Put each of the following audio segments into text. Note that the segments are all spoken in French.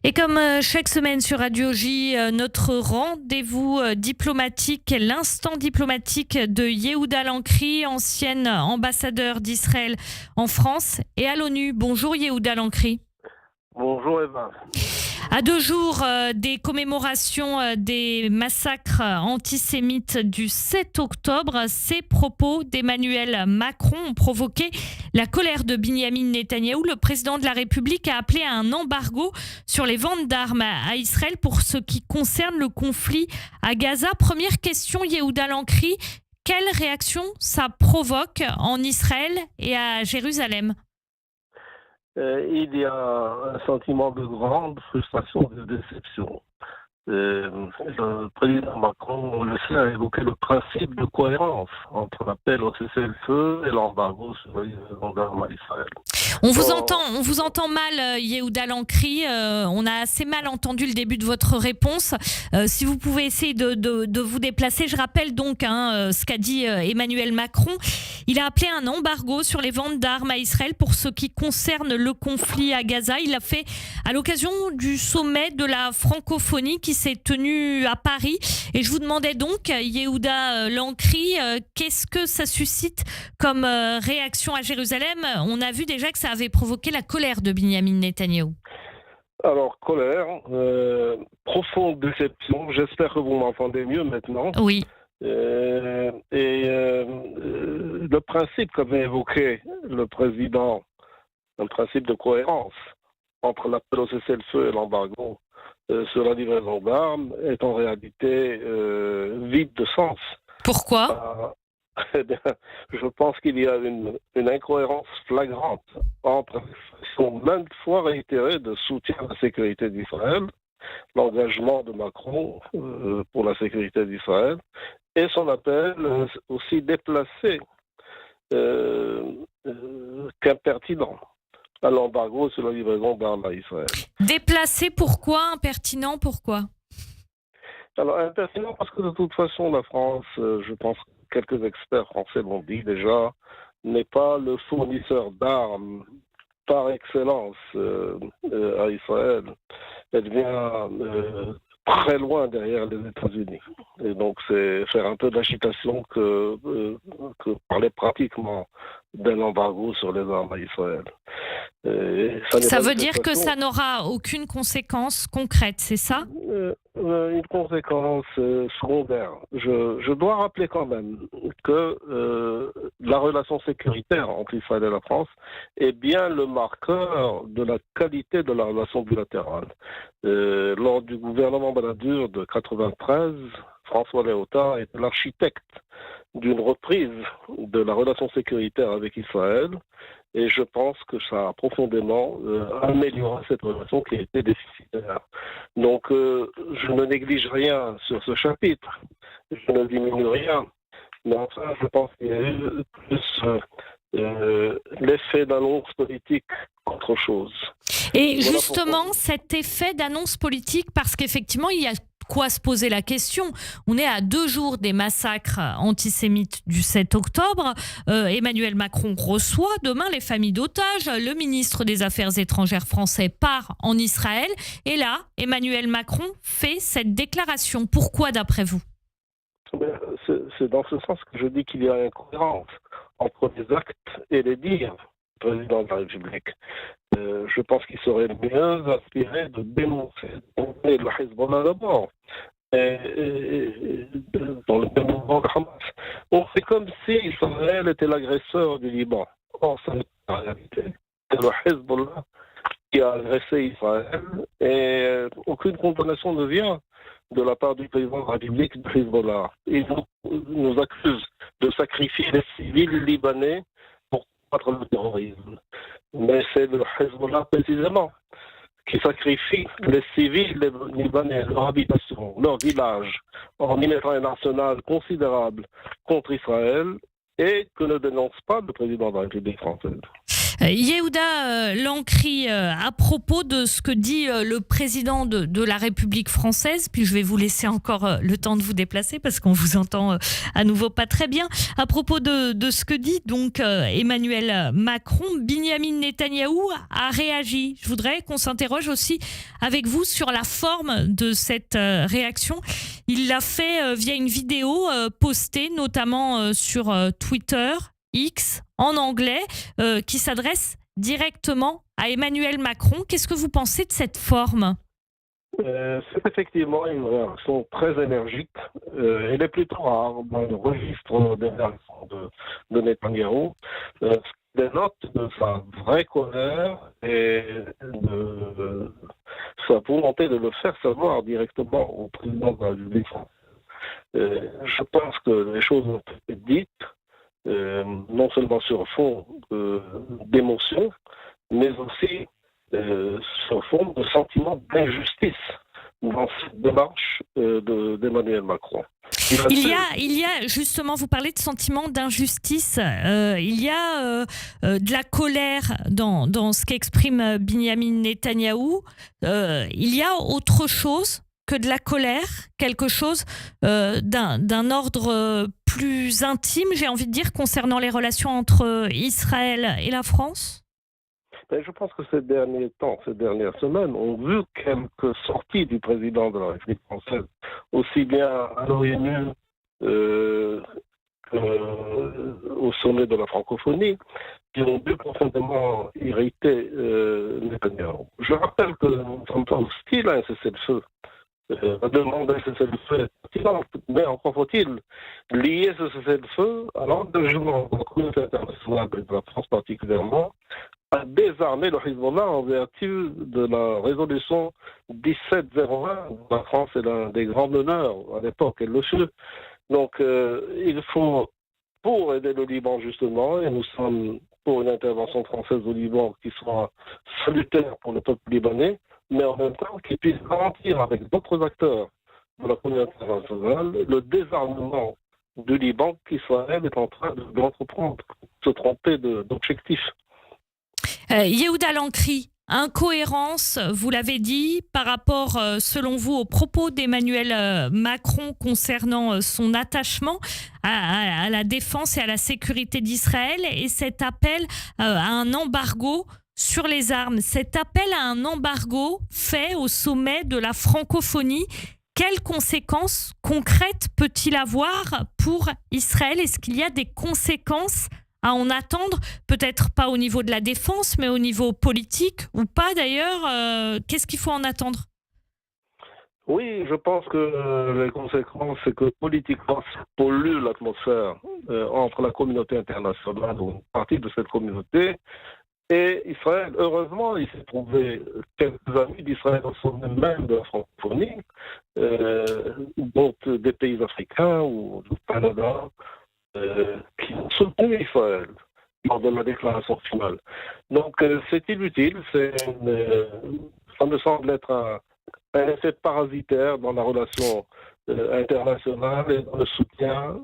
Et comme chaque semaine sur Radio J, notre rendez-vous diplomatique, l'instant diplomatique de Yehuda Lankri, ancienne ambassadeur d'Israël en France et à l'ONU. Bonjour Yehuda Lankri. Bonjour Eva. À 2 jours des commémorations des massacres antisémites du 7 octobre, ces propos d'Emmanuel Macron ont provoqué la colère de Binyamin Netanyahou. Le président de la République a appelé à un embargo sur les ventes d'armes à Israël pour ce qui concerne le conflit à Gaza. Première question, Yehuda Lankri, quelle réaction ça provoque en Israël et à Jérusalem ? Il y a un sentiment de grande frustration et de déception. Le président Macron, on le sait, a évoqué le principe de cohérence entre l'appel au cessez-le-feu et l'embargo sur les gendarmes à Israël. On vous entend mal, Yehuda Lankri. On a assez mal entendu le début de votre réponse. Si vous pouvez essayer de vous déplacer. Je rappelle donc ce qu'a dit Emmanuel Macron. Il a appelé un embargo sur les ventes d'armes à Israël pour ce qui concerne le conflit à Gaza. Il l'a fait à l'occasion du sommet de la francophonie qui s'est tenu à Paris. Et je vous demandais donc, Yehuda Lankri, qu'est-ce que ça suscite comme réaction à Jérusalem ? On a vu déjà que ça avait provoqué la colère de Binyamin Netanyahou. Alors, colère, profonde déception. J'espère que vous m'entendez mieux maintenant. Oui. Le principe qu'avait évoqué le président, un principe de cohérence entre l'appel au cessez-le-feu et l'embargo sur la livraison d'armes, est en réalité vide de sens. Pourquoi ? Eh bien, je pense qu'il y a une incohérence flagrante entre l'expression maintes fois réitérée de soutien à la sécurité d'Israël, l'engagement de Macron pour la sécurité d'Israël, et son appel aussi déplacé qu'impertinent à l'embargo sur la livraison d'armes à Israël. Déplacé pourquoi ? Impertinent pourquoi ? Alors, impertinent parce que de toute façon, la France, je pense que quelques experts français l'ont dit déjà, n'est pas le fournisseur d'armes par excellence à Israël. Elle vient très loin derrière les États-Unis. Et donc, c'est faire un peu d'agitation que parler pratiquement d'un embargo sur les armes à Israël. Ça veut dire que ça n'aura aucune conséquence concrète, c'est ça ? Une conséquence secondaire. Je dois rappeler quand même que la relation sécuritaire entre Israël et la France est bien le marqueur de la qualité de la relation bilatérale. Lors du gouvernement Balladur de 1993, François Léotard était l'architecte d'une reprise de la relation sécuritaire avec Israël. Et je pense que ça a profondément amélioré cette relation qui était déficitaire. Donc, je ne néglige rien sur ce chapitre. Je ne diminue rien. Mais enfin, je pense qu'il y a eu plus l'effet d'annonce politique qu'autre chose. Et voilà justement, cet effet d'annonce politique, parce qu'effectivement, il y a quoi se poser la question. On est à 2 jours des massacres antisémites du 7 octobre. Emmanuel Macron reçoit demain les familles d'otages. Le ministre des Affaires étrangères français part en Israël. Et là, Emmanuel Macron fait cette déclaration. Pourquoi, d'après vous ? C'est dans ce sens que je dis qu'il y a incohérence entre les actes et les dires du président de la République. Je pense qu'il serait mieux inspiré de dénoncer le Hezbollah d'abord, dans le mouvement de Hamas. On fait comme si Israël était l'agresseur du Liban. Or, ça n'est pas la réalité. C'est le Hezbollah qui a agressé Israël et aucune condamnation ne vient de la part du président de la République de Hezbollah. Il nous accuse de sacrifier les civils libanais pour combattre le terrorisme. Mais c'est le Hezbollah précisément qui sacrifie les civils libanais, leur habitation, leur village, en émettant un arsenal considérable contre Israël et que ne dénonce pas le président de la République française. Yehuda Lancry, à propos de ce que dit le président de la République française, puis je vais vous laisser encore le temps de vous déplacer parce qu'on vous entend à nouveau pas très bien. À propos de ce que dit donc Emmanuel Macron, Binyamin Netanyahou a réagi. Je voudrais qu'on s'interroge aussi avec vous sur la forme de cette réaction. Il l'a fait via une vidéo postée notamment sur Twitter, X, en anglais, qui s'adresse directement à Emmanuel Macron. Qu'est-ce que vous pensez de cette forme ? C'est effectivement une réaction très énergique. Elle est plutôt rare dans le registre des réactions de Netanyahou. Ce qui dénote de sa vraie colère et de sa volonté de le faire savoir directement au président de la République française. Je pense que les choses ont été dites, non seulement sur fond d'émotion, mais aussi sur fond de sentiment d'injustice dans cette démarche d'Emmanuel Macron. Il y a justement, vous parlez de sentiment d'injustice, il y a de la colère dans ce qu'exprime Binyamin Netanyahou. Il y a autre chose que de la colère, quelque chose d'un ordre plus intime, j'ai envie de dire, concernant les relations entre Israël et la France ? Mais je pense que ces derniers temps, ces dernières semaines, ont vu quelques sorties du président de la République française, aussi bien à l'ONU qu'au sommet de la francophonie, qui ont dû profondément irriter Netanyahou. Je rappelle que nous ne sommes pas hostiles à un cessez-le-feu. La demande d'un cessez-le-feu est pertinente, mais encore faut-il lier ce cessez-le-feu à l'engagement de la communauté internationale et de la France particulièrement à désarmer le Hezbollah en vertu de la résolution 1701. La France est l'un des grands meneurs à l'époque, elle le fut. Donc il faut, pour aider le Liban justement, et nous sommes pour une intervention française au Liban qui soit salutaire pour le peuple libanais, mais en même temps qui puisse garantir avec d'autres acteurs de la communauté internationale le désarmement du Liban qu'Israël est en train d'entreprendre, se tromper d'objectif. Yehuda Lancry, incohérence, vous l'avez dit, par rapport, selon vous, aux propos d'Emmanuel Macron concernant son attachement à la défense et à la sécurité d'Israël et cet appel à un embargo sur les armes. Cet appel à un embargo fait au sommet de la francophonie, quelles conséquences concrètes peut-il avoir pour Israël ? Est-ce qu'il y a des conséquences à en attendre, peut-être pas au niveau de la défense, mais au niveau politique, ou pas d'ailleurs, qu'est-ce qu'il faut en attendre ? Oui, je pense que les conséquences, c'est que politiquement, ça pollue l'atmosphère entre la communauté internationale, ou une partie de cette communauté, et Israël. Heureusement, il s'est trouvé quelques amis d'Israël au sommet même de la francophonie, dont des pays africains ou du Canada, qui ont soutenu Israël lors de la déclaration finale. Donc c'est inutile, ça me semble être un effet parasitaire dans la relation internationale et dans le soutien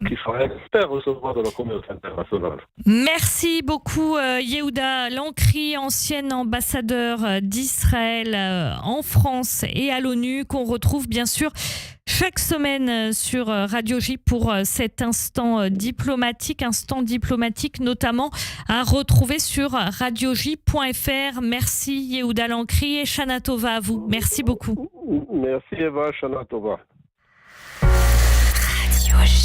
qu'Israël espère recevoir de la communauté internationale. Merci beaucoup Yehuda Lancry, ancien ambassadeur d'Israël en France et à l'ONU, qu'on retrouve bien sûr chaque semaine sur Radio J pour cet instant diplomatique notamment à retrouver sur radioj.fr. Merci Yehuda Lancry et Shana Tova à vous. Merci beaucoup. Merci Eva, Shana Tova.